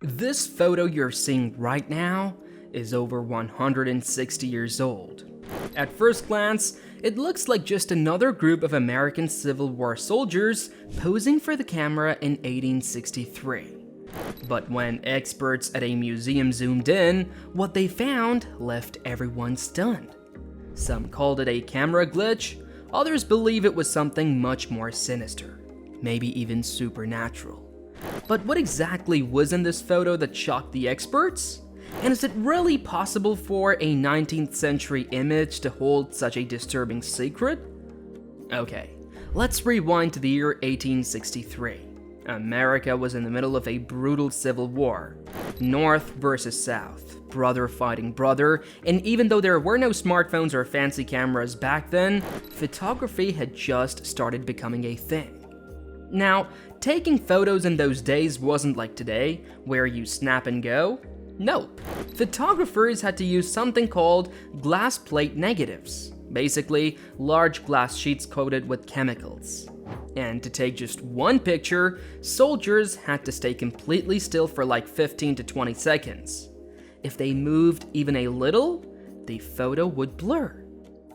This photo you're seeing right now is over 160 years old. At first glance, it looks like just another group of American Civil War soldiers posing for the camera in 1863. But when experts at a museum zoomed in, what they found left everyone stunned. Some called it a camera glitch, others believe it was something much more sinister, maybe even supernatural. But what exactly was in this photo that shocked the experts? And is it really possible for a 19th century image to hold such a disturbing secret? Okay, let's rewind to the year 1863. America was in the middle of a brutal civil war. North versus South, brother fighting brother, and even though there were no smartphones or fancy cameras back then, photography had just started becoming a thing. Now, taking photos in those days wasn't like today, where you snap and go. Nope. Photographers had to use something called glass plate negatives, basically large glass sheets coated with chemicals. And to take just one picture, soldiers had to stay completely still for like 15 to 20 seconds. If they moved even a little, the photo would blur.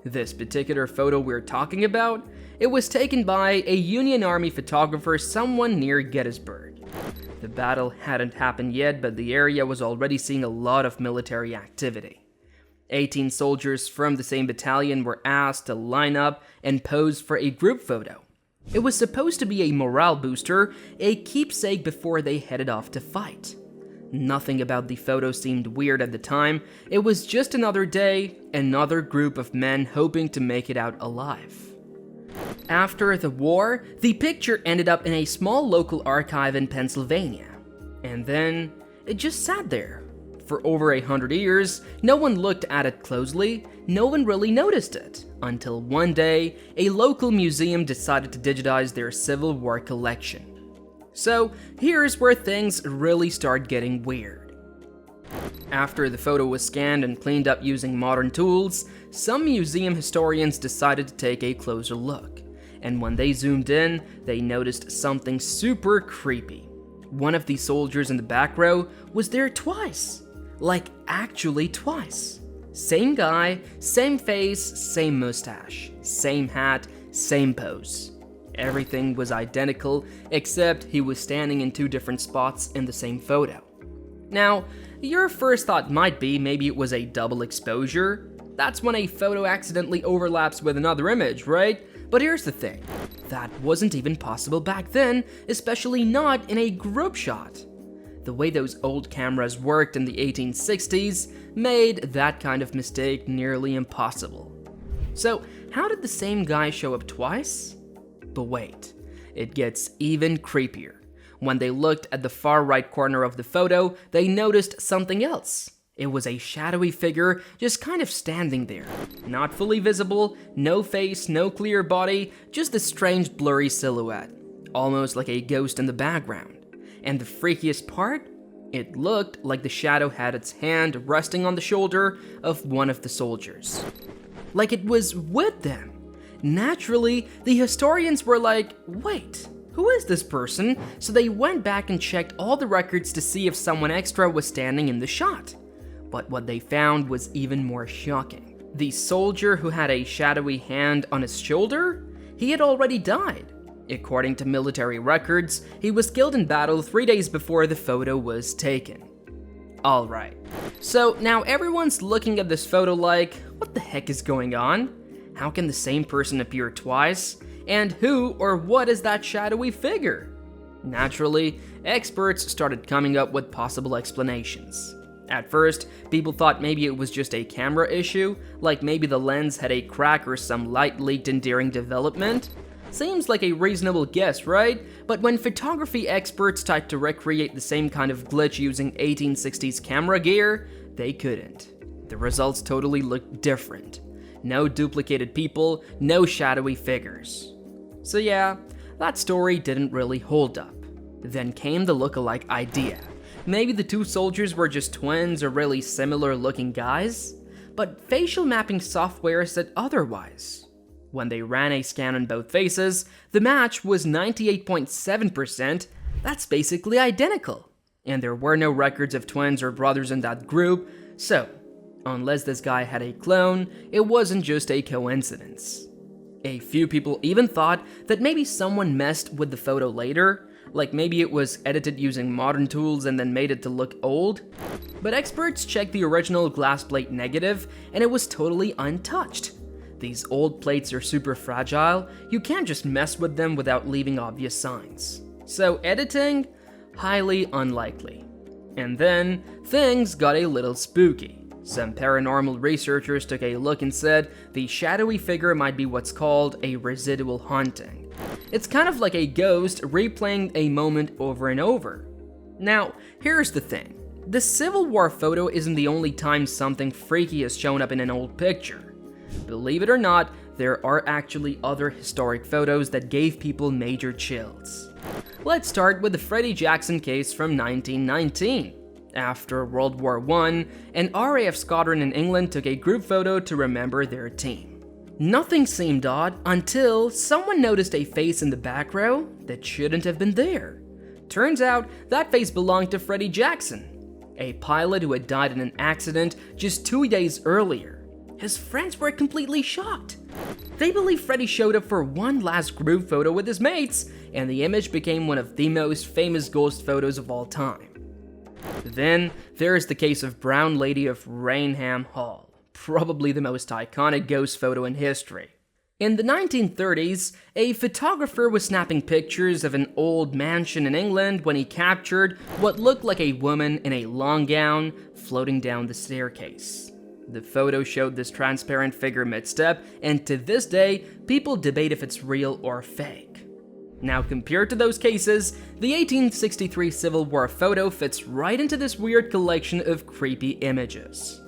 This particular photo we're talking about, it was taken by a Union Army photographer somewhere near Gettysburg. The battle hadn't happened yet, but the area was already seeing a lot of military activity. 18 soldiers from the same battalion were asked to line up and pose for a group photo. It was supposed to be a morale booster, a keepsake before they headed off to fight. Nothing about the photo seemed weird at the time, it was just another day, another group of men hoping to make it out alive. After the war, the picture ended up in a small local archive in Pennsylvania. And then, it just sat there. For over 100 years, no one looked at it closely, no one really noticed it, until one day, a local museum decided to digitize their Civil War collection. So, here's where things really start getting weird. After the photo was scanned and cleaned up using modern tools, some museum historians decided to take a closer look. And when they zoomed in, they noticed something super creepy. One of the soldiers in the back row was there twice. Like, actually twice. Same guy, same face, same mustache, same hat, same pose. Everything was identical, except he was standing in two different spots in the same photo. Now, your first thought might be maybe it was a double exposure. That's when a photo accidentally overlaps with another image, right? But here's the thing, that wasn't even possible back then, especially not in a group shot. The way those old cameras worked in the 1860s made that kind of mistake nearly impossible. So, how did the same guy show up twice? But wait, it gets even creepier. When they looked at the far right corner of the photo, they noticed something else. It was a shadowy figure just kind of standing there. Not fully visible, no face, no clear body, just a strange blurry silhouette. Almost like a ghost in the background. And the freakiest part? It looked like the shadow had its hand resting on the shoulder of one of the soldiers. Like it was with them. Naturally, the historians were like, wait, who is this person? So they went back and checked all the records to see if someone extra was standing in the shot. But what they found was even more shocking. The soldier who had a shadowy hand on his shoulder? He had already died. According to military records, he was killed in battle 3 days before the photo was taken. Alright, so now everyone's looking at this photo like, what the heck is going on? How can the same person appear twice? And who or what is that shadowy figure? Naturally, experts started coming up with possible explanations. At first, people thought maybe it was just a camera issue, like maybe the lens had a crack or some light leaked in during development. Seems like a reasonable guess, right? But when photography experts tried to recreate the same kind of glitch using 1860s camera gear, they couldn't. The results totally looked different. No duplicated people, no shadowy figures. So yeah, that story didn't really hold up. Then came the look-alike idea. Maybe the two soldiers were just twins or really similar looking guys? But facial mapping software said otherwise. When they ran a scan on both faces, the match was 98.7%, that's basically identical. And there were no records of twins or brothers in that group, so unless this guy had a clone, it wasn't just a coincidence. A few people even thought that maybe someone messed with the photo later, like maybe it was edited using modern tools and then made it to look old. But experts checked the original glass plate negative and it was totally untouched. These old plates are super fragile, you can't just mess with them without leaving obvious signs. So editing? Highly unlikely. And then, things got a little spooky. Some paranormal researchers took a look and said the shadowy figure might be what's called a residual haunting. It's kind of like a ghost replaying a moment over and over. Now, here's the thing. The Civil War photo isn't the only time something freaky has shown up in an old picture. Believe it or not, there are actually other historic photos that gave people major chills. Let's start with the Freddie Jackson case from 1919. After World War I, an RAF squadron in England took a group photo to remember their team. Nothing seemed odd until someone noticed a face in the back row that shouldn't have been there. Turns out that face belonged to Freddie Jackson, a pilot who had died in an accident just 2 days earlier. His friends were completely shocked. They believe Freddie showed up for one last group photo with his mates, and the image became one of the most famous ghost photos of all time. Then, there is the case of Brown Lady of Raynham Hall, probably the most iconic ghost photo in history. In the 1930s, a photographer was snapping pictures of an old mansion in England when he captured what looked like a woman in a long gown floating down the staircase. The photo showed this transparent figure mid-step, and to this day, people debate if it's real or fake. Now, compared to those cases, the 1863 Civil War photo fits right into this weird collection of creepy images.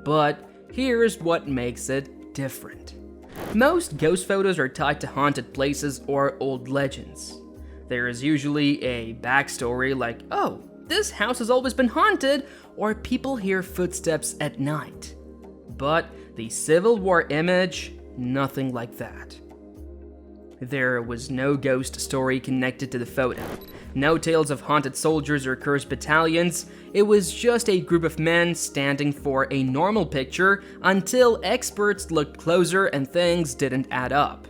But here's what makes it different. Most ghost photos are tied to haunted places or old legends. There is usually a backstory like, oh, this house has always been haunted, or people hear footsteps at night. But the Civil War image, nothing like that. There was no ghost story connected to the photo, no tales of haunted soldiers or cursed battalions. It was just a group of men standing for a normal picture until experts looked closer and things didn't add up.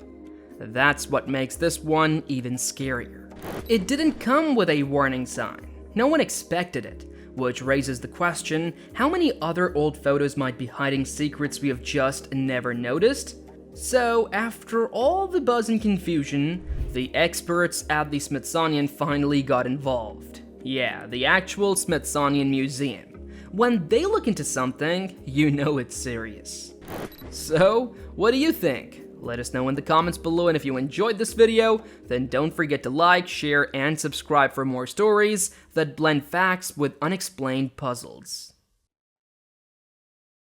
That's what makes this one even scarier. It didn't come with a warning sign. No one expected it, which raises the question, how many other old photos might be hiding secrets we have just never noticed? So, after all the buzz and confusion, the experts at the Smithsonian finally got involved. Yeah, the actual Smithsonian Museum. When they look into something, you know it's serious. So, what do you think? Let us know in the comments below, and if you enjoyed this video, then don't forget to like, share, and subscribe for more stories that blend facts with unexplained puzzles.